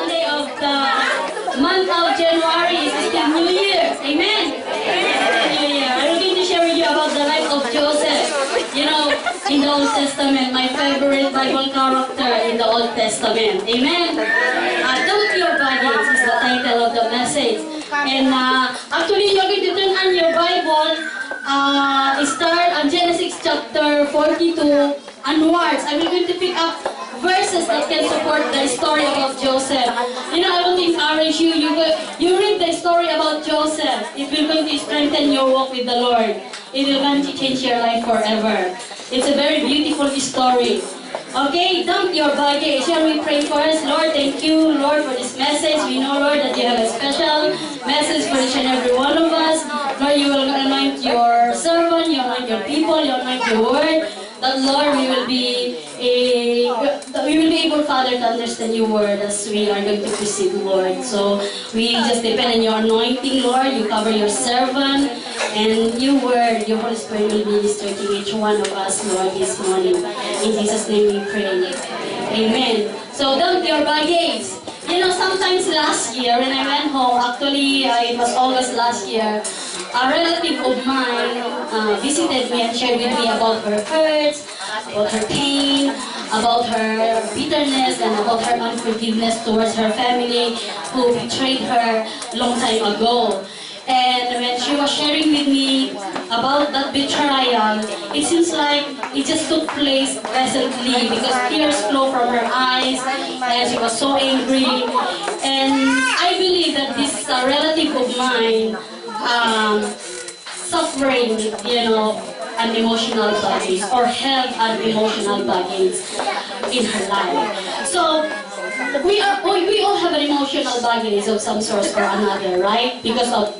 Sunday of the month of January is still New Year. Amen? New Year. I'm going to share with you about the life of Joseph. You know, in the Old Testament, my favorite Bible character in the Old Testament. Amen? Don't Your Baggage is the title of the message. And actually, you're going to turn on your Bible. Start on Genesis chapter 42 onwards. I'm going to pick up verses that can support the story about Joseph. You know, I want to encourage you. You read the story about Joseph. It will going to strengthen your walk with the Lord. It will going to change your life forever. It's a very beautiful story. Okay, dump your baggage. Shall we pray first? Lord, thank you, Lord, for this message. We know, Lord, that you have a special message for each and every one of us. Lord, you will anoint your servant, you anoint your people, you anoint your word. That, Lord, we will be able, Father, to understand your word as we are going to proceed, Lord. So we just depend on your anointing, Lord. You cover your servant, and your word, your Holy Spirit will minister to each one of us, Lord, this morning. In Jesus' name we pray. Amen. So dump your baggage. You know, sometimes last year when I went home, actually it was August last year, a relative of mine visited me and shared with me about her hurts, about her pain, about her bitterness, and about her unforgiveness towards her family who betrayed her a long time ago. And when she was sharing with me about that betrayal, it seems like it just took place recently because tears flow from her eyes and she was so angry. And I believe that this relative of mine suffering, you know, an emotional baggage or have an emotional baggage in her life. So we all have an emotional baggage of some sort or another, right? Because of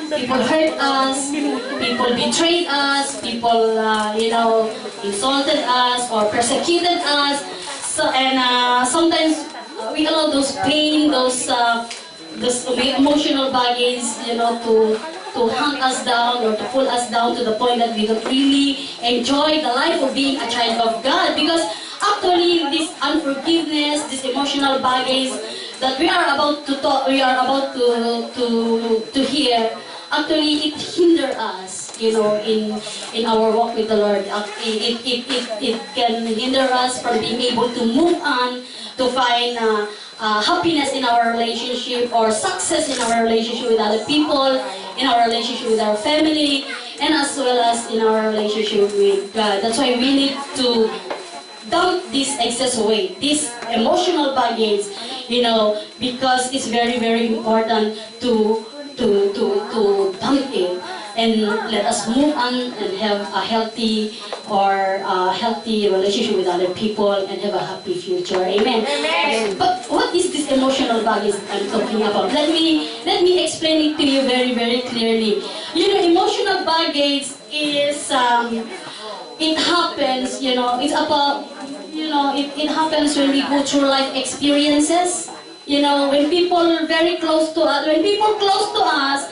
people hurt us, people betrayed us, people you know, insulted us or persecuted us. So and sometimes we allow those pain, those emotional baggage, you know, to hang us down or to pull us down to the point that we don't really enjoy the life of being a child of God. Because actually, this unforgiveness, this emotional baggage that we are about to talk, we are about to hear, actually it hinders us, you know, in our walk with the Lord. It can hinder us from being able to move on, to find happiness in our relationship or success in our relationship with other people, in our relationship with our family, and as well as in our relationship with God. That's why we need to dump this excess weight, this emotional baggage, you know, because it's very, very important to dump it and let us move on and have a healthy relationship with other people and have a happy future. Amen. Amen. But what is this emotional baggage I'm talking about? Let me explain it to you very, very clearly. You know, emotional baggage is it happens, you know, it's about, you know, it happens when we go through life experiences. You know, when people very close to us, when people close to us,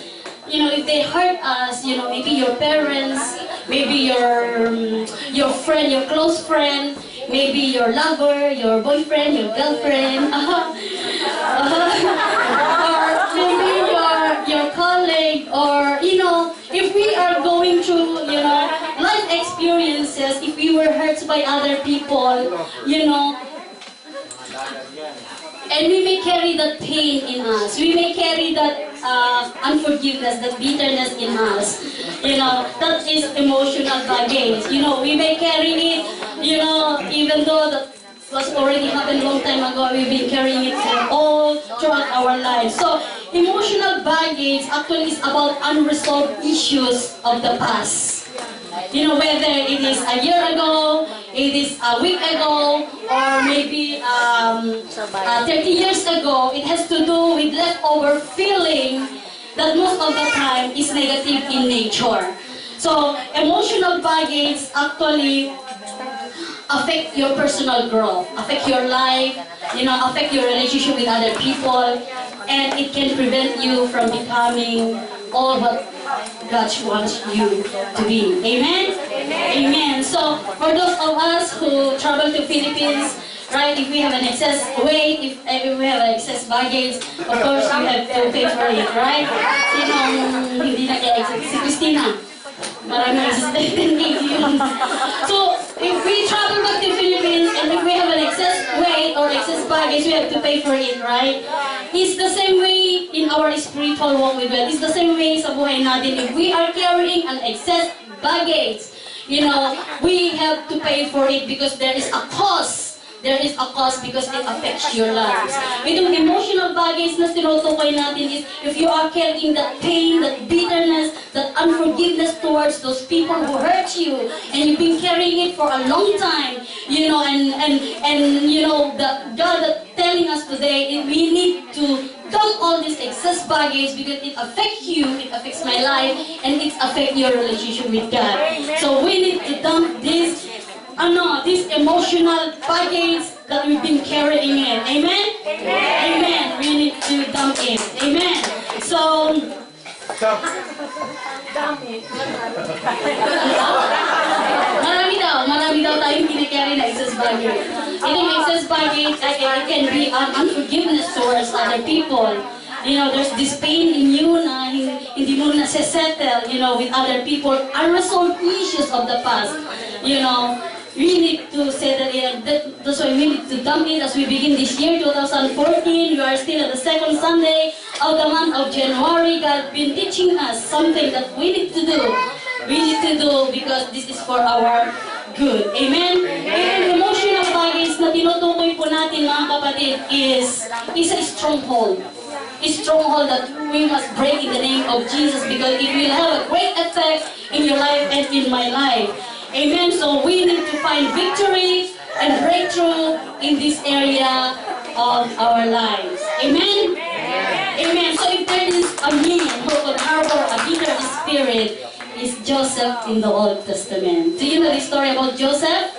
you know, if they hurt us, you know, maybe your parents, maybe your friend, your close friend, maybe your lover, your boyfriend, your girlfriend, or maybe your colleague, or, you know, if we are going through, you know, life experiences, if we were hurt by other people, you know, and we may carry that pain in us. We may carry that unforgiveness, that bitterness in us. You know, that is emotional baggage. You know, we may carry it, you know, even though that was already happened a long time ago, we've been carrying it all throughout our lives. So, emotional baggage actually is about unresolved issues of the past. You know, whether it is a year ago, it is a week ago, or maybe 30 years ago, it has to do with leftover feeling that most of the time is negative in nature. So, emotional baggage actually affect your personal growth, affect your life, you know, affect your relationship with other people, and it can prevent you from becoming all what God wants you to be. Amen? Amen. Amen. So, for those of us who travel to Philippines right? If we have an excess weight, if we have an excess baggage, of course we have to pay for it, right? Sinong hindi na kaya si Christina? Maraming excess yun. So, if we travel back to Philippines and if we have an excess weight or excess baggage, we have to pay for it, right? It's the same way in our spiritual walk with God. It's the same way sa buhay natin. If we are carrying an excess baggage, you know, we have to pay for it because there is a cost. There is a cost because it affects your lives. Itong emotional baggage na tinutukoy natin is if you are carrying that pain, that bitterness, that unforgiveness towards those people who hurt you, and you've been carrying it for a long time, you know, and you know, the God that telling us today, we need to dump all this excess baggage because it affects you, it affects my life, and it affects your relationship with God. So we need to dump this emotional baggage that we've been carrying in. Amen? Amen. Amen. We need to dump it. Amen. So, marami daw tayong kinikerry na excess baggage. Itong excess baggage, it can be unforgiveness towards other people. You know, there's this pain in you na hindi mo nasa-settle, you know, with other people, unresolved issues of the past. You know, we need to settle it. That's why we need to dump it as we begin this year, 2014. We are still at the second Sunday of the month of January. God has been teaching us something that we need to do. We need to do because this is for our good. Amen? Even emotional baggage na tinutukoy po natin, mga kapatid, is a stronghold. A stronghold that we must break in the name of Jesus because it will have a great effect in your life and in my life. Amen. So we need to find victory and breakthrough in this area of our lives. Amen. Amen. So if there is a man who could harbor a bitter spirit, is Joseph in the Old Testament. Do you know the story about Joseph?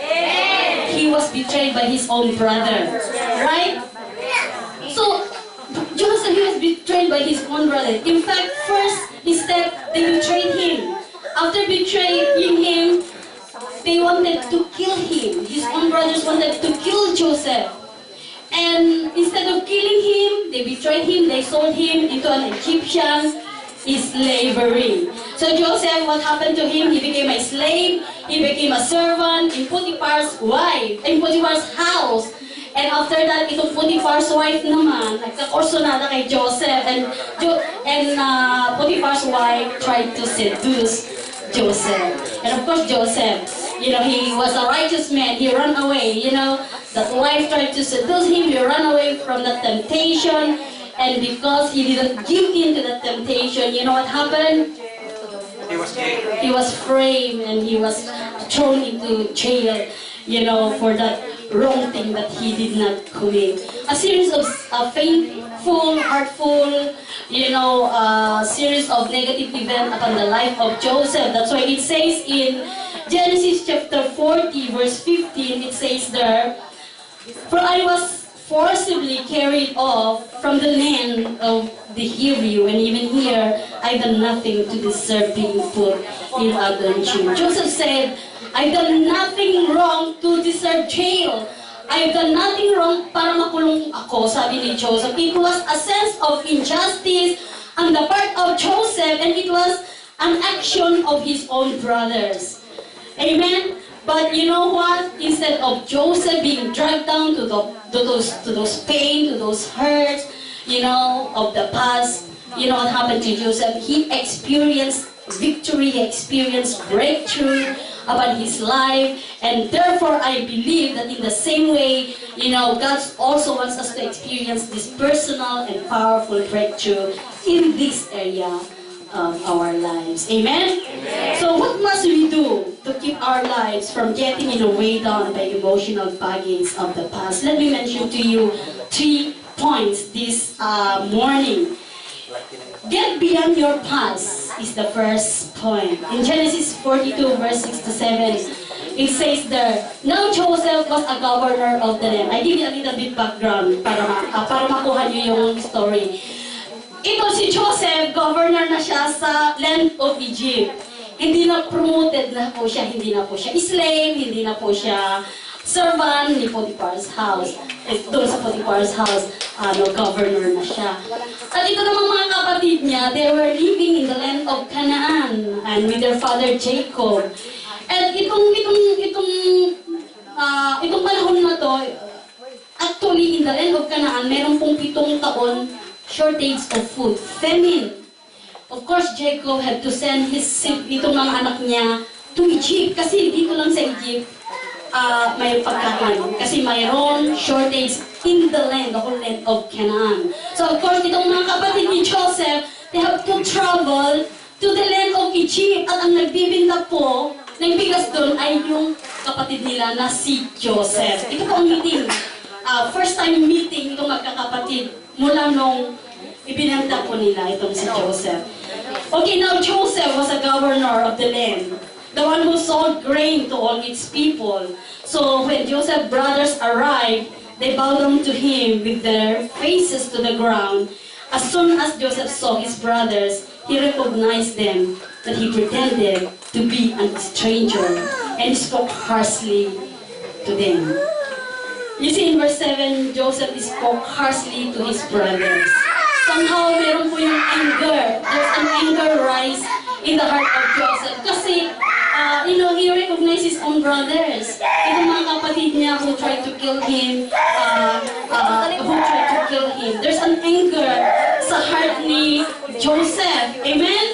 He was betrayed by his own brother, right? So Joseph, he was betrayed by his own brother. In fact, first they betrayed him. After betraying him, they wanted to kill him. His own brothers wanted to kill Joseph. And instead of killing him, they betrayed him, they sold him into an Egyptian slavery. So Joseph, what happened to him? He became a slave, he became a servant in Potiphar's wife, in Potiphar's house. And after that, itong Potiphar's wife naman, nagkakorsonada kay Joseph, and Potiphar's wife tried to seduce Joseph. And of course, Joseph, you know, he was a righteous man. He ran away, you know. That wife tried to seduce him. He ran away from the temptation. And because he didn't give in to the temptation, you know what happened? He was gay. He was framed and he was thrown into jail, you know, for that wrong thing that he did not commit. A series of painful, hurtful, you know, series of negative events upon the life of Joseph. That's why it says in Genesis chapter 40, verse 15, it says there, "For I was forcibly carried off from the land of the Hebrew, and even here I've done nothing to deserve being put in a dungeon." Joseph said, "I've done nothing wrong to deserve jail. I've done nothing wrong para makulong ako," sabi ni Joseph. It was a sense of injustice on the part of Joseph, and it was an action of his own brothers. Amen? But you know what? Instead of Joseph being dragged down to those pain, to those hurts, you know, of the past, you know what happened to Joseph? He experienced victory, he experienced breakthrough about his life, and therefore I believe that in the same way, you know, God also wants us to experience this personal and powerful breakthrough in this area of our lives. Amen? Amen? So what must we do to keep our lives from getting weighed down by emotional baggage of the past? Let me mention to you 3 points this morning. Get beyond your past is the first point. In Genesis 42, verse 6 to 7, it says there, "Now Joseph was a governor of the land." I give you a little bit background para makuha niyo yung story. Ito si Joseph, governor na siya sa land of Egypt. Hindi na promoted na po siya, hindi na po siya slave, hindi na po siya servant ni Potiphar's house. Doon sa Potiphar's house, governor na siya. At ito namang mga kapatid niya, they were living in the land of Canaan and with their father Jacob. At itong panahon na to, actually in the land of Canaan, meron pong 7 taon shortage of food, famine. Of course, Jacob had to send itong mga anak niya to Egypt kasi dito lang sa Egypt may pagkain. Kasi mayroon shortage in the whole land of Canaan. So of course, itong mga kapatid ni Joseph, they have to travel to the land of Egypt. At ang nagbibinta po ng bigas doon ay yung kapatid nila na si Joseph. Ito po ang meeting. First time meeting itong magkakapatid mula nung ibinenta po nila itong si Joseph. Okay, now Joseph was a governor of the land, the one who sold grain to all its people. So when Joseph's brothers arrived, they bowed down to him with their faces to the ground. As soon as Joseph saw his brothers, he recognized them, but he pretended to be a stranger and spoke harshly to them. You see in verse 7, Joseph spoke harshly to his brothers. Somehow, meron po yung anger. There's an anger rise in the heart of Joseph. Kasi, he recognized his own brothers. Itong mga kapatid niya who tried to kill him, There's an anger sa heart ni Joseph. Amen?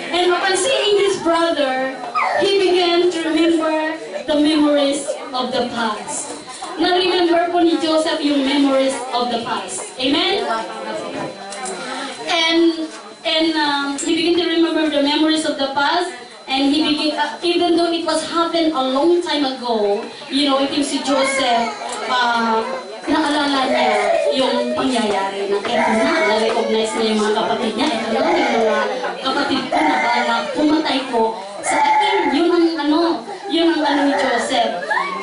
And upon seeing his brother, he began to remember the memories of the past. Na-remember po ni Joseph yung memories of the past. Amen? And he began to remember the memories of the past, and he began, even though it was happened a long time ago, itong si Joseph, naalala niya yung pangyayari na eto na-recognize niya yung mga kapatid niya, eto na yung mga kapatid ko na bala, pumatay ko sa akin, yun ang ni Joseph.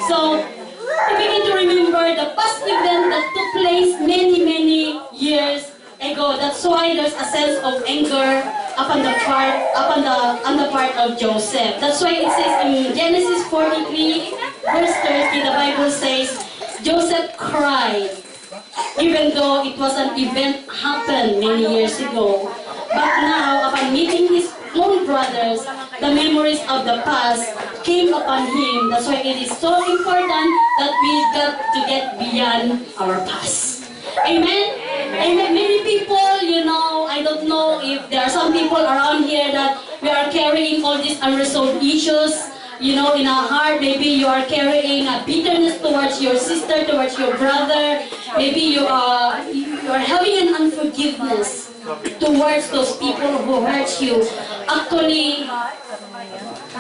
So, he began to remember the past event that took place many years ago. That's why there's a sense of anger on the part of Joseph. That's why it says in Genesis 43, verse 30, the Bible says, Joseph cried, even though it was an event happened many years ago. But now, upon meeting his own brothers, the memories of the past came upon him. That's why it is so important that we got to get beyond our past. Amen? Amen. Many people, I don't know if there are some people around here that we are carrying all these unresolved issues, in our heart. Maybe you are carrying a bitterness towards your sister, towards your brother. Maybe you are having an unforgiveness towards those people who hurt you. Actually,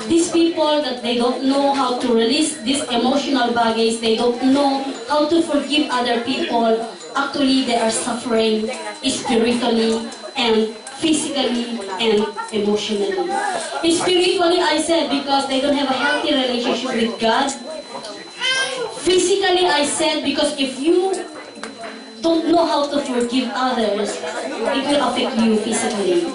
these people that they don't know how to release these emotional baggage, they don't know how to forgive other people. Actually, they are suffering spiritually and physically and emotionally. Spiritually, I said, because they don't have a healthy relationship with God. Physically, I said, because if you don't know how to forgive others, it will affect you physically.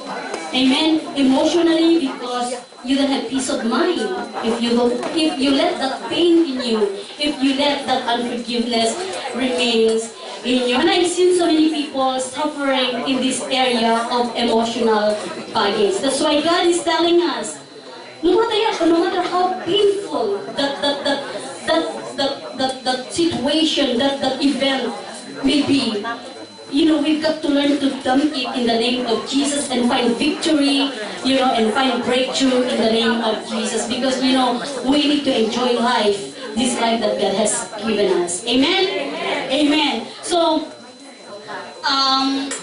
Amen? Emotionally, because you don't have peace of mind. If you let that pain in you, if you let that unforgiveness remains in you. And I've seen so many people suffering in this area of emotional baggage. That's why God is telling us, no matter how painful that situation, that event may be, we've got to learn to dump it in the name of Jesus and find victory, and find breakthrough in the name of Jesus. Because, we need to enjoy life, this life that God has given us. Amen? Amen. So,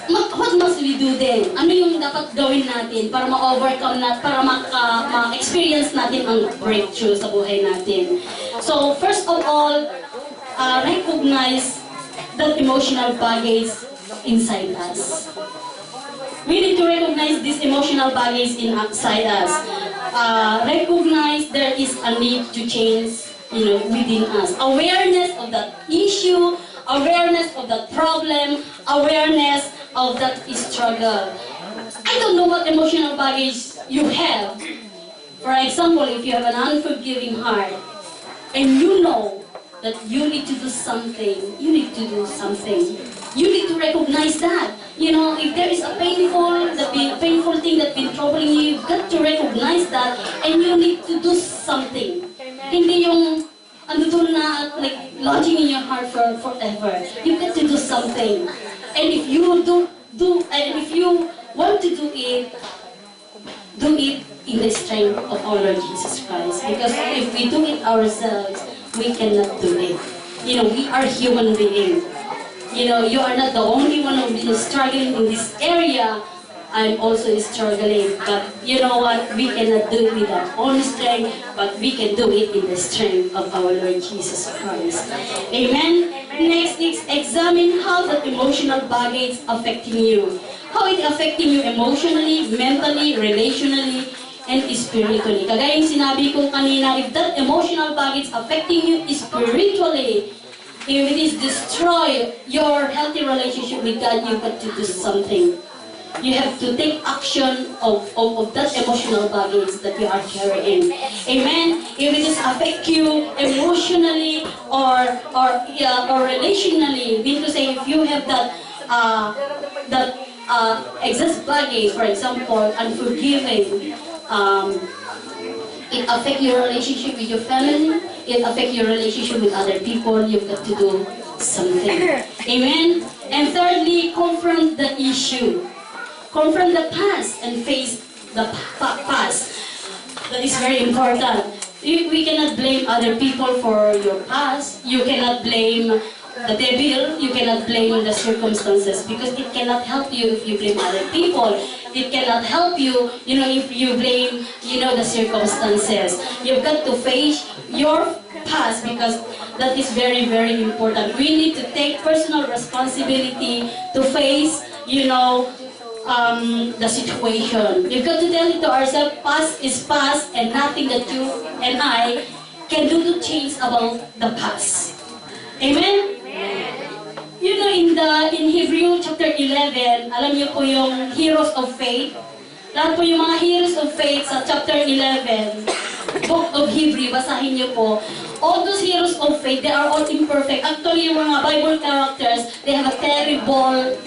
what must we do then? Ano yung dapat gawin natin para ma-overcome para ma-experience natin ang breakthrough sa buhay natin? So, first of all, recognize that emotional baggage inside us. We need to recognize this emotional baggage inside us. Recognize there is a need to change, within us. Awareness of that issue, awareness of that problem, awareness of that struggle. I don't know what emotional baggage you have. For example, if you have an unforgiving heart, and you know that you need to do something. You need to do something. You need to recognize that. You know, if there is a painful thing that's been troubling you, you've got to recognize that, and you need to do something. Hindi yung ano doon na like lodging in your heart for forever. You've got to do something. And if you and if you want to do it in the strength of our Lord Jesus Christ. Because if we do it ourselves, we cannot do it. You know, we are human beings. You know, you are not the only one who is struggling in this area. I'm also struggling. But you know what? We cannot do it with our own strength, but we can do it in the strength of our Lord Jesus Christ. Amen? Next is examine how that emotional baggage is affecting you. How it affecting you emotionally, mentally, relationally, and spiritually. Kagaya yung sinabi ko kanina, if that emotional baggage affecting you spiritually, if it is destroy your healthy relationship with God, you've got to do something. You have to take action of that emotional baggage that you are carrying. Amen? If it is affect you emotionally or relationally, mean to say if you have that excess baggage, for example, unforgiving, it affects your relationship with your family, it affects your relationship with other people, you've got to do something. Amen? And thirdly, confront the issue. Confront the past and face the past. That is very important. We cannot blame other people for your past. You cannot blame the devil. You cannot blame the circumstances because it cannot help you if you blame other people. It cannot help you, you know, if you blame, you know, the circumstances. You've got to face your past because that is very, very important. We need to take personal responsibility to face, you know, the situation. We've got to tell it to ourselves, past is past and nothing that you and I can do to change about the past. Amen? You know, in Hebrew chapter 11, alam niyo po yung heroes of faith. Lahat po yung mga heroes of faith sa chapter 11, book of Hebrew, basahin niyo po. All those heroes of faith, they are all imperfect. Actually, yung mga Bible characters, they have a terrible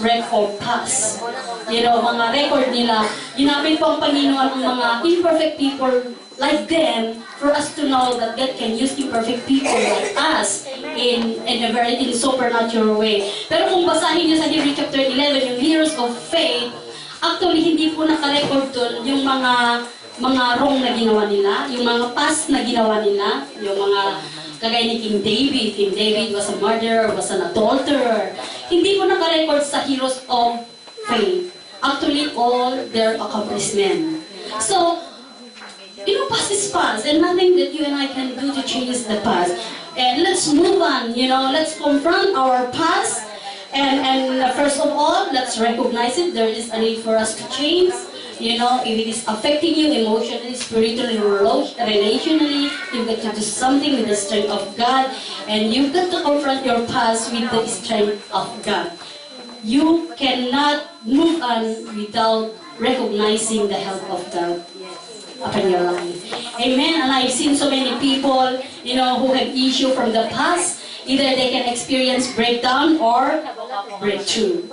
record past. You know, mga record nila. Ginamit po ang Panginoon ng mga imperfect people like them for us to know that God can use imperfect people like us in a very supernatural way. Pero kung basahin niyo sa Hebrew chapter 11, yung heroes of faith, actually hindi po naka-record doon yung mga wrong na ginawa nila, yung mga past na ginawa nila, yung mga kagaya ni King David. King David was a murderer, was an adulterer. Hindi po naka-record sa heroes of faith. Actually, all their accomplishment. So, you know, past is past, and nothing that you and I can do to change the past. And let's move on, you know, let's confront our past, and first of all, let's recognize it. There is a need for us to change. You know, if it is affecting you emotionally, spiritually, relationally, you've got to do something with the strength of God, and you've got to confront your past with the strength of God. You cannot move on without recognizing the help of God upon your life. Amen? And I've seen so many people, you know, who have issue from the past. Either they can experience breakdown or breakthrough.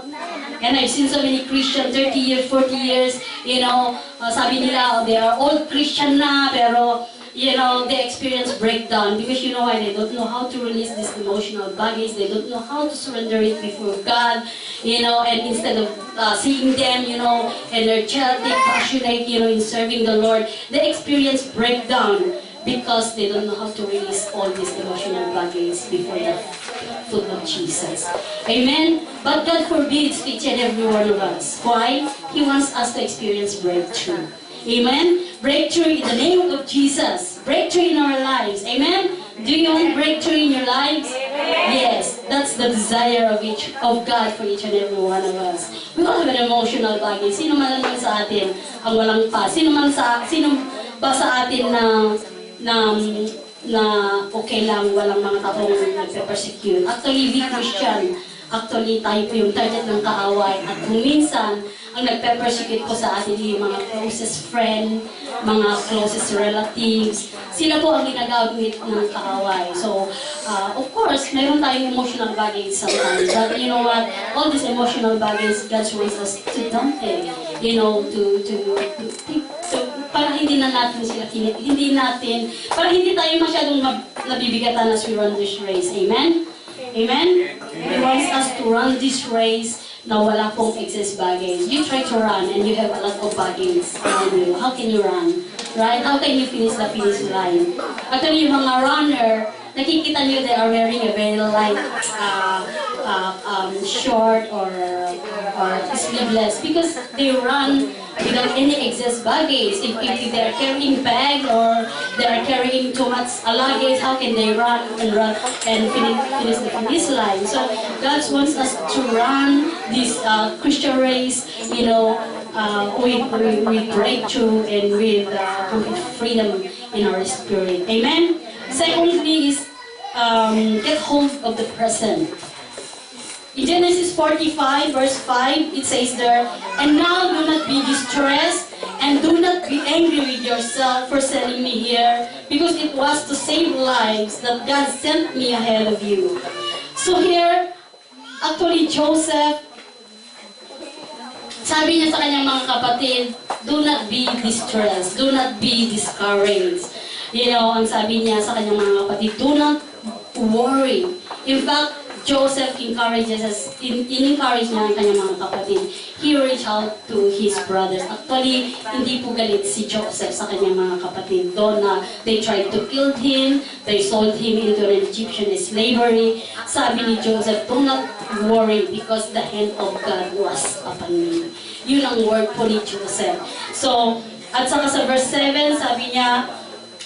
And I've seen so many Christians, 30 years, 40 years, you know, sabi nila, they are old Christian na, pero, you know, they experience breakdown because you know why? They don't know how to release this emotional baggage. They don't know how to surrender it before God, you know, and instead of seeing them, you know, energetic, passionate, you know, in serving the Lord, they experience breakdown because they don't know how to release all this emotional baggage before the foot of Jesus. Amen? But God forbids each and every one of us. Why? He wants us to experience breakthrough. Amen? Breakthrough in the name of Jesus. Breakthrough in our lives. Amen? Do you want breakthrough in your lives? Yes. That's the desire of God for each and every one of us. We all have an emotional baggage. Sino man naman sa atin ang walang pa? Sino ba sa atin na okay lang, walang mga taong nagpe-persecute? Actually, we Christian. Actually, tayo po yung target ng kaaway. At kung minsan, ang nagpe-persecute po sa atin yung mga closest friend, mga closest relatives. Sila po ang ginagamit ng kaaway. So, of course, meron tayong emotional baggage sometimes. But you know what? All these emotional baggage, God wants us to dump it. You know, para hindi na natin sila para hindi tayo masyadong nabibigatan as we run this race. Amen? Amen? He wants us to run this race na wala pong excess baggage. You try to run and you have a lot of baggage around you. How can you run? Right? How can you finish the finish line? Actually, yung mga runner, nakikita nyo they are wearing a very light short or sleeveless because they run without any excess baggage. If they are carrying bag or they are carrying too much luggage, how can they run and finish the finish line? So God wants us to run this Christian race, you know, with breakthrough and with complete freedom in our spirit. Amen? Secondly is get hold of the present. In Genesis 45 verse 5, it says there, "And now do not be distressed, and do not be angry with yourself for sending me here, because it was to save lives that God sent me ahead of you." So here, actually Joseph, sabi niya sa kanyang mga kapatid, do not be distressed, do not be discouraged. You know, ang sabi niya sa kanyang mga kapatid, do not worry. In fact, Joseph encourages us, in-encourage niya ang kanyang mga kapatid. He reached out to his brothers. Actually, hindi po galit si Joseph sa kanyang mga kapatid. Doon na they tried to kill him, they sold him into an Egyptian slavery. Sabi ni Joseph, do not worry because the hand of God was upon me. Yun ang word po ni Joseph. So, at saka sa verse 7, sabi niya,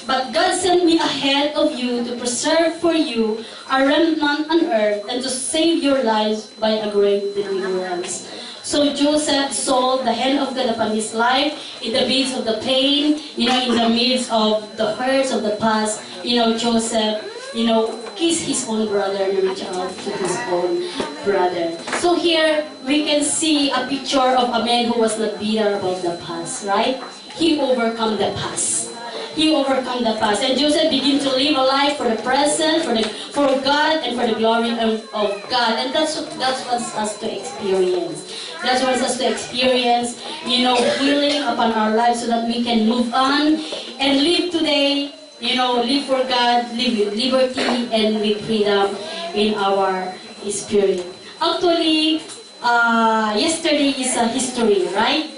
"But God sent me ahead of you to preserve for you a remnant on earth and to save your lives by a great deliverance." So Joseph saw the hand of God upon his life in the midst of the pain, you know, in the midst of the hurts of the past. You know, Joseph, you know, kissed his own brother and reached out to his own brother. So here we can see a picture of a man who was not bitter about the past, right? He overcome the past. He overcome the past. And Joseph began to live a life for the present, for God, and for the glory of God. And that's what's us to experience. That's what us to experience, you know, healing upon our lives so that we can move on and live today, you know, live for God, live with liberty and with freedom in our spirit. Actually, yesterday is a history, right?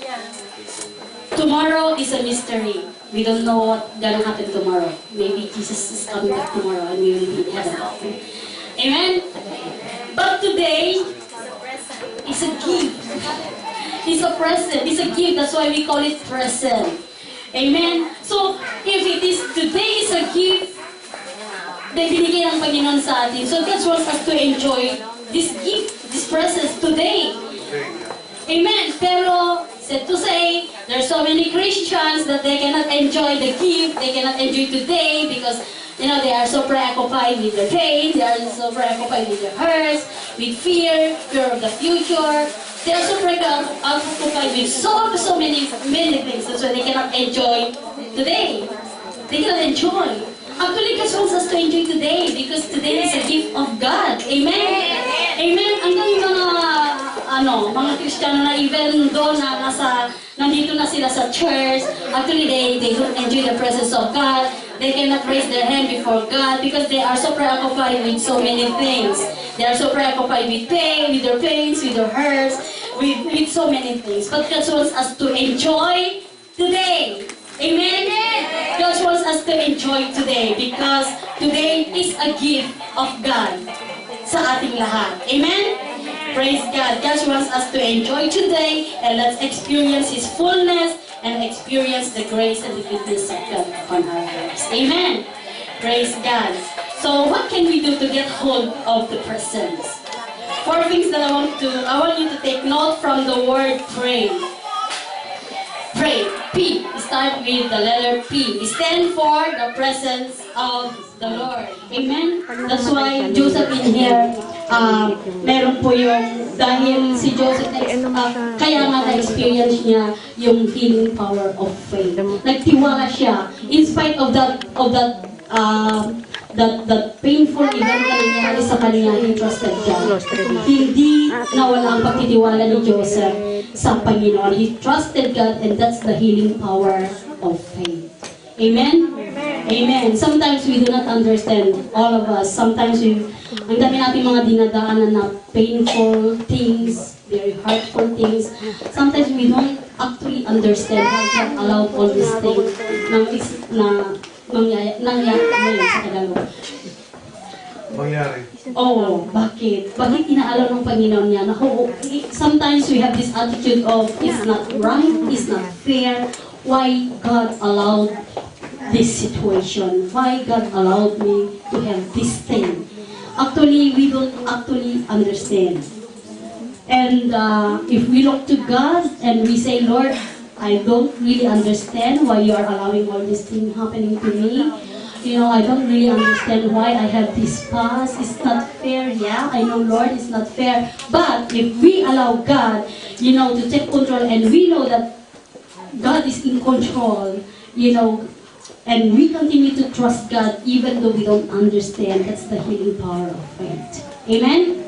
Tomorrow is a mystery. We don't know what's gonna happen tomorrow. Maybe Jesus is coming back tomorrow and we will be in heaven. Amen? But today is a gift. It's a present. It's a gift. That's why we call it present. Amen? So, if it is today is a gift, na binigay ng Panginoon sa atin. So God wants us to enjoy this gift, this present today. Amen? Pero, sad to say, there are so many Christians that they cannot enjoy the gift, they cannot enjoy today because, you know, they are so preoccupied with their pain, they are so preoccupied with their hurts, with fear of the future. They are so preoccupied with so many things. That's why they cannot enjoy today. They cannot enjoy. Actually, God wants us to enjoy today because today is a gift of God. Amen? Amen? Ang daming mga Kristiyano na even doon na nandito na sila sa church, actually they don't enjoy the presence of God. They cannot raise their hand before God because they are so preoccupied with so many things. They are so preoccupied with pain, with their pains, with their hurts, with so many things. But God wants us to enjoy today. Amen? God wants us to enjoy today because today is a gift of God sa ating lahat. Amen? Praise God. God wants us to enjoy today and let's experience His fullness and experience the grace and the goodness of God upon our lives. Amen? Praise God. So what can we do to get hold of the presence? 4 things that I want you to take note from the word pray. Pray. P. start with the letter P. Stand for the presence of the Lord. Amen? That's why Joseph in here, meron po yung, dahil si Joseph, kaya nga na-experience niya yung healing power of faith. Nagtiwala siya, in spite of that painful event na nangyari sa kanya, he trusted God. Hindi nawala ang pagtitiwala ni Joseph sa Panginoon. He trusted God, and that's the healing power of faith. Amen? Amen. Sometimes we do not understand, all of us. Sometimes ang dami natin mga dinadaanan na painful things, very hurtful things. Sometimes we don't actually understand how God allowed all these things nangyari sa Tagalog. Mangyari. Oh, bakit? Bakit inaalaw ng Panginoon niya? Sometimes we have this attitude of, it's not right, it's not fair. Why God allowed this situation? Why God allowed me to have this thing? Actually, we don't actually understand. And if we look to God and we say, Lord, I don't really understand why you are allowing all these things happening to me. You know, I don't really understand why I have this past. It's not fair, yeah. I know, Lord, it's not fair. But if we allow God, you know, to take control, and we know that God is in control, you know, and we continue to trust God even though we don't understand, that's the healing power of faith. Amen?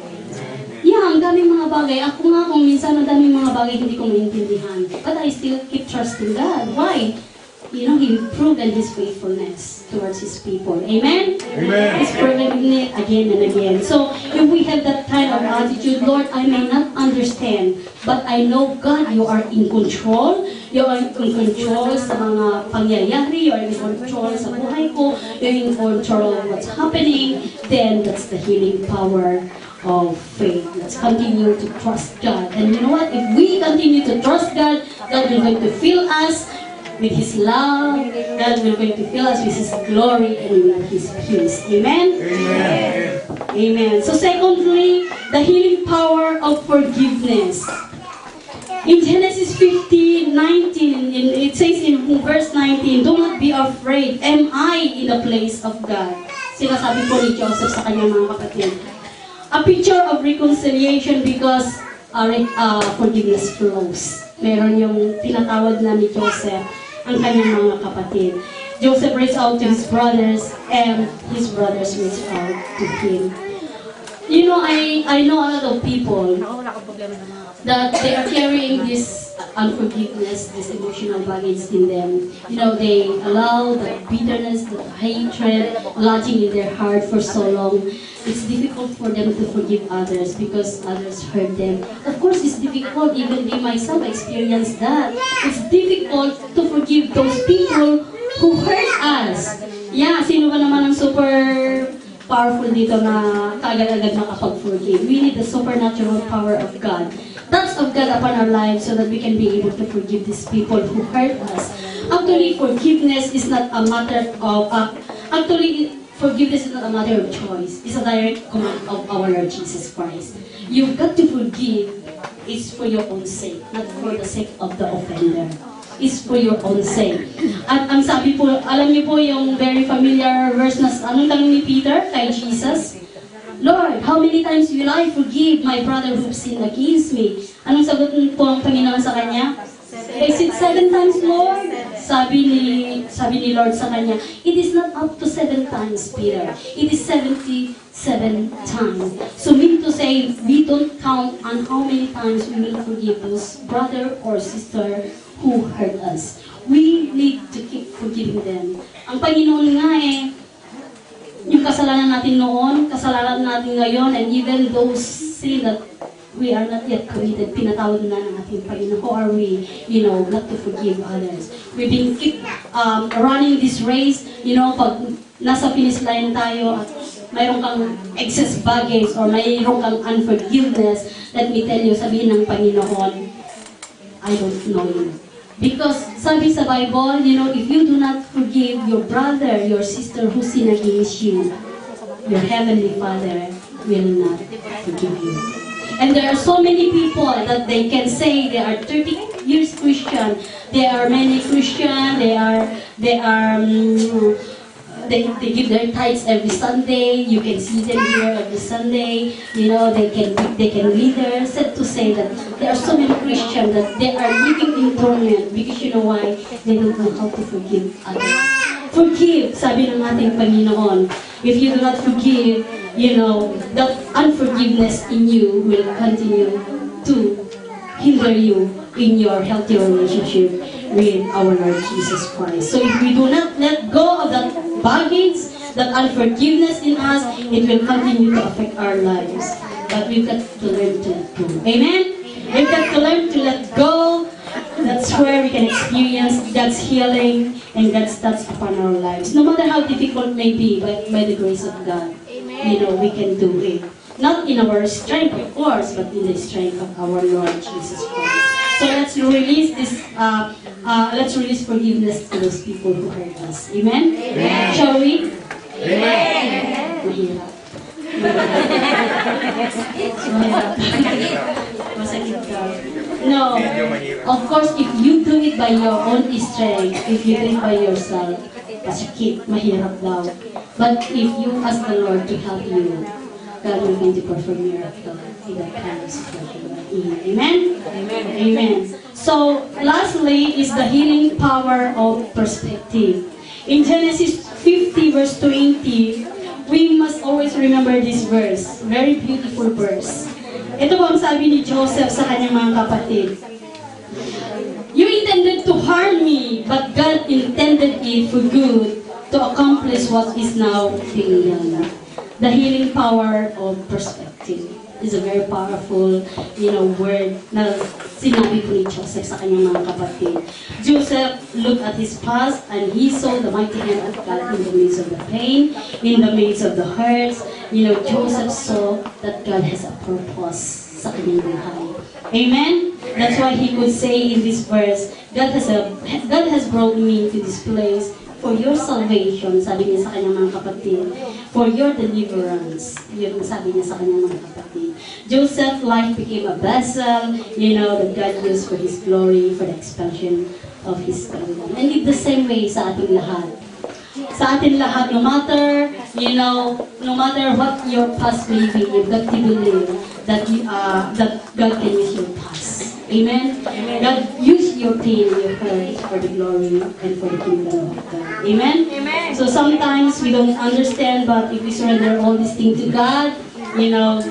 Yeah, ang daming mga bagay. Ako nga kung minsan ang daming mga bagay hindi ko maintindihan. But I still keep trusting God. Why? You know, He proven His faithfulness towards His people. Amen? Amen. He's proven it again and again. So, if we have that kind of attitude, Lord, I may not understand, but I know, God, you are in control. You are in control sa mga pangyayari. You are in control sa buhay ko. You are in control of what's happening. Then, that's the healing power of faith. Let's continue to trust God. And you know what? If we continue to trust God, God will going to fill us with His love. God will going to fill us with His glory and with His peace. Amen? Amen. Amen. So secondly, the healing power of forgiveness. In Genesis 15:19, it says in verse 19, do not be afraid. Am I in the place of God? Sinasabi po ni Joseph sa kanyang mga kapatid. A picture of reconciliation because forgiveness flows. Meron yung tinatawag na ni Joseph ang kanyang mga kapatid. Joseph reached out to his brothers and his brothers reached out to him. You know, I know a lot of people that they are carrying this unforgiveness, this emotional baggage in them. You know, they allow the bitterness, the hatred lodging in their heart for so long. It's difficult for them to forgive others because others hurt them. Of course, it's difficult. Even me myself experienced that. It's difficult to forgive those people who hurt us. Yeah, sino ba naman ang super powerful dito na kaagad-agad makapag-forgive? We need the supernatural power of God. Touch of God upon our lives so that we can be able to forgive these people who hurt us. Actually, forgiveness is not a matter of... Forgiveness is not a matter of choice. It's a direct command of our Lord Jesus Christ. You've got to forgive. It's for your own sake, not for the sake of the offender. It's for your own sake. At ang sabi po, alam niyo po yung very familiar verse na anong tanong ni Peter kay Jesus? Lord, how many times will I forgive my brother who sinned against me? Anong sagot po ang Panginoon sa kanya? Is it 7 times, Lord? Sabi ni Lord sa kanya, it is not up to 7 times, Peter. It is 77 times. So mean to say, we don't count on how many times we will forgive those brother or sister who hurt us. We need to keep forgiving them. Ang Panginoon nga yung kasalanan natin noon, kasalanan natin ngayon, and even those sin that we are not yet committed, pinatawad na ng ating Panginoon. Who are we, not to forgive others? We've been keep running this race, pag nasa finish line tayo at mayroon kang excess baggage or mayroon kang unforgiveness, let me tell you, sabihin ng Panginoon, I don't know you. Because sabi sa Bible, if you do not forgive your brother, your sister who sin against you, your heavenly Father will not forgive you. And there are so many people that they can say they are 30 years Christian. There are many Christian. They give their tithes every Sunday. You can see them here every Sunday. You know, they can lead there. Said to say that there are so many Christians that they are living in torment because you know why? They don't know how to forgive others. Forgive, sabi ng ating Panginoon. If you do not forgive, you know, that unforgiveness in you will continue to hinder you in your healthy relationship with our Lord Jesus Christ. So if we do not let go of that baggage, that unforgiveness in us, it will continue to affect our lives. But we've got to learn to let go. Amen? We've got to learn to let go. That's where we can experience God's healing and God's touch upon our lives. No matter how difficult it may be, by the grace of God, you know, we can do it. Not in our strength, of course, but in the strength of our Lord Jesus Christ. So let's release this. Let's release forgiveness to those people who hurt us. Amen? Amen. Shall we? Amen. Mahirap. Masakit ka. No. Of course, if you do it by your own strength, if you do it by yourself, masakit, mahirap daw. But if you ask the Lord to help you, God will going to perform miracle in that kind of situation. Amen? Amen. Amen. So, lastly is the healing power of perspective. In Genesis 50 verse 20, we must always remember this verse. Very beautiful verse. Ito po ang sabi ni Joseph sa kanyang mga kapatid. You intended to harm me, but God intended it for good to accomplish what is now being done. The healing power of perspective is a very powerful, word na sinabi ko ni Joseph sa kanyang mga kapatid. Joseph looked at his past and he saw the mighty hand of God in the midst of the pain, in the midst of the hurts. Joseph saw that God has a purpose sa kanyang buhay. Amen? That's why he could say in this verse, God has brought me to this place for your salvation, sabi niya sa kanyang mga kapatid, for your deliverance, yun sabi niya sa kanyang mga kapatid. Joseph's life became a vessel, that God used for His glory, for the expansion of His kingdom. And in the same way sa ating lahat. Sa ating lahat, no matter what your past may be, you've got to believe that God can use your past. Amen? Amen. God, use your pain, your hurt for the glory and for the kingdom of God. Amen? Amen. So sometimes we don't understand, but if we surrender all these things to God,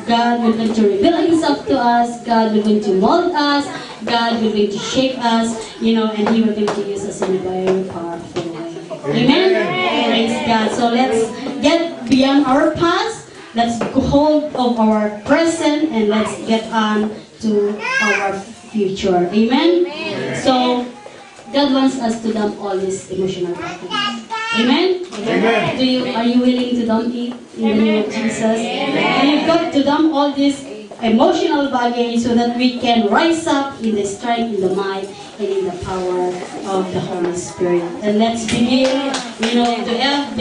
God will going to reveal Himself to us, God will going to mold us, God will going to shape us, and He will going to use us in a very powerful way. Amen? Amen. Praise God. So let's get beyond our past, let's hold of our present, and let's get on to our future. Amen? Amen? So, God wants us to dump all these emotional baggage. Amen? Amen. Are you willing to dump it in the name of Jesus? Amen. And you've got to dump all this emotional baggage so that we can rise up in the strength, in the might, and in the power of the Holy Spirit. And let's begin, to have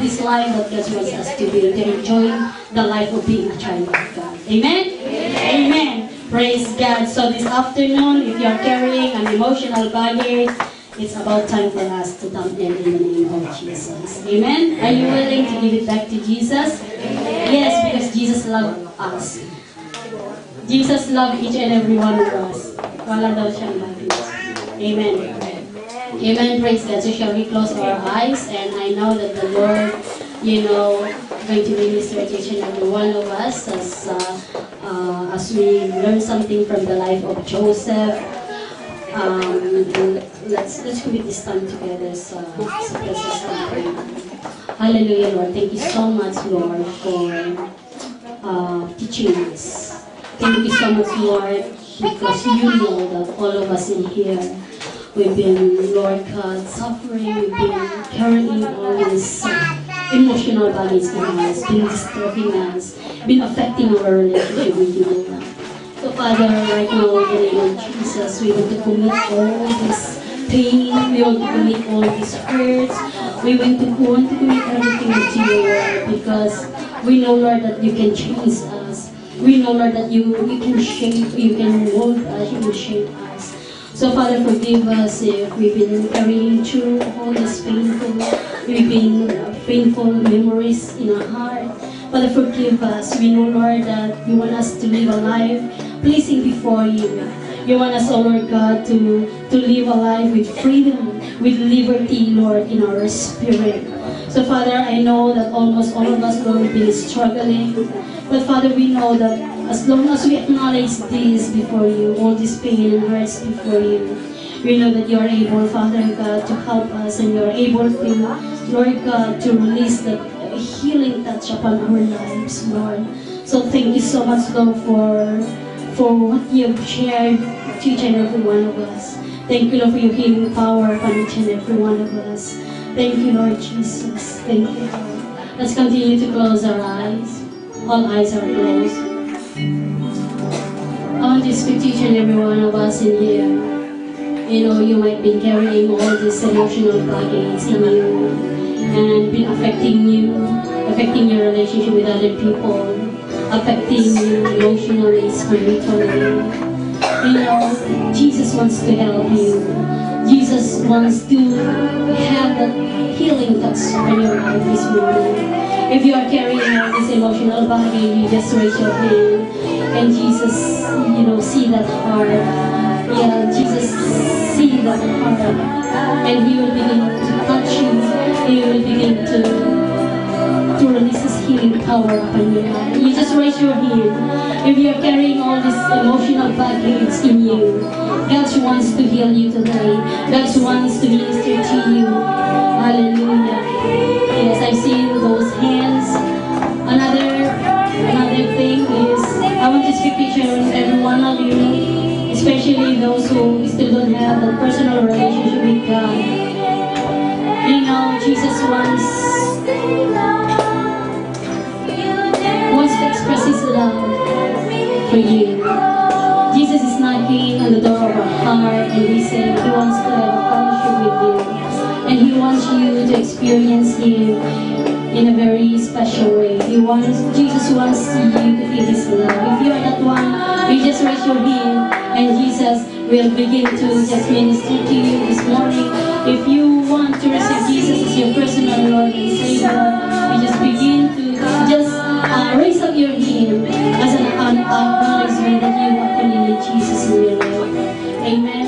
this life that God wants us to be, to enjoy the life of being a child of God. Amen? Amen. Amen. Praise God. So this afternoon, if you're carrying an emotional baggage, it's about time for us to dump them in the name of Jesus. Amen? Are you willing to give it back to Jesus? Yes, because Jesus loved us. Jesus loved each and every one of us. Wala daw siyang baggage. Amen. Amen. Praise God. So shall we close our eyes? And I know that the Lord, going to minister to each and every one of us as we learn something from the life of Joseph. Let's commit this time together sa presence natin. Hallelujah, Lord. Thank you so much, Lord, for teaching us. Thank you so much, Lord, because you know that all of us in here, we've been, Lord God, suffering, we've been carrying all this emotional baggage in us, been disturbing us, been affecting our relationship with you, Lord. So, Father, right now, in the name of Jesus, we want to commit all this pain, we want to commit all these hurts, we want to commit everything to you, Lord, because we know, Lord, that you can change us. We know, Lord, that you can shape, you can mold us, you will shape us. So Father, forgive us if we've been carrying through all these painful memories in our heart. Father, forgive us. We know, Lord, that you want us to live a life pleasing before you. You want us, oh Lord God, to live a life with freedom, with liberty, Lord, in our spirit. So Father, I know that almost all of us, Lord, have been struggling. But Father, we know that as long as we acknowledge this before you, all this pain and hurts before you, we know that you are able, Father God, to help us, and you are able to, Lord God, to release the healing touch upon our lives, Lord. So thank you so much, Lord, for what you have shared to each and every one of us. Thank you, Lord, for your healing power upon each and every one of us. Thank you, Lord Jesus. Thank you, Lord. Let's continue to close our eyes. All eyes are closed. I want to speak to each and every one of us in here. You know, you might be carrying all this emotional baggage in you and been affecting your relationship with other people, affecting you emotionally, spiritually. You know, Jesus wants to help you. Jesus wants to have that healing touch in your life this morning. If you are carrying out this emotional baggage, you just raise your hand, and Jesus, you know, see that heart. Yeah, Jesus see that heart, and He will begin to touch you. He will begin to release His healing power upon your life. You just raise your hand. If you are carrying all this emotional baggage in you, God wants to heal you today. God wants to minister to you. Hallelujah. Yes, I've seen those hands. Another thing is, I want to speak to each and every one of you, especially those who still don't have a personal relationship with God. You know, Jesus wants to express His love for you. Jesus is knocking on the door of our heart, and He said He wants to have a fellowship with you, and He wants you to experience Him in a very special way. Jesus wants you to feel His love. If you are that one, you just raise your hand, and Jesus will begin to just minister to you this morning. If you want to receive Jesus as your personal Lord and Savior, you just begin to raise up your hand as an acknowledgement that you want to need Jesus in your life. Amen.